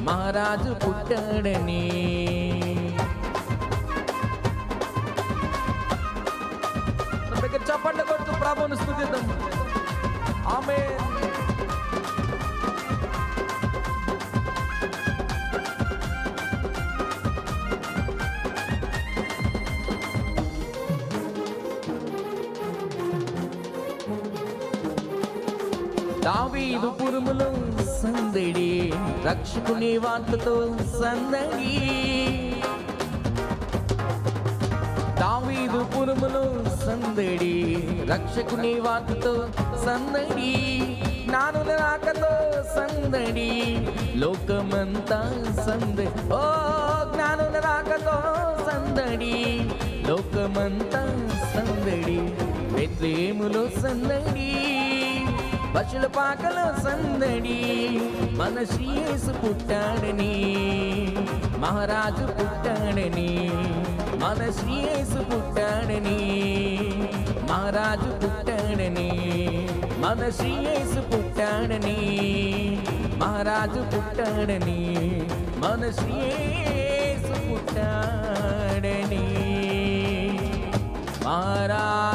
మహారాజు పుట్టాడని. దగ్గర చప్పట్లు కొడుతూ ప్రభువును స్తుతిద్దాం. ఆమేన్. దావీదు పురములో సందడి, రక్షకుని వార్తతో సందడి. దావీదు పురములో సందడి, రక్షకుని వార్తతో సందడి. జ్ఞానుల రాకతో సందడి, లోకమంతా సందడి. ఓ జ్ఞానుల రాకతో సందడి, లోకమంతా సందడి. బెత్లెహేములో సందడి, పశుల పాకలో సందడి. మన శ్రీ యేసు పుట్టాడని, మహారాజు పుట్టాడని. మన శ్రీ యేసు పుట్టాడని, మహారాజు పుట్టాడని. మన శ్రీ యేసు పుట్టాడని, మహారాజు పుట్టాడని. మన శ్రీ యేసు పుట్టాడని, మహారాజు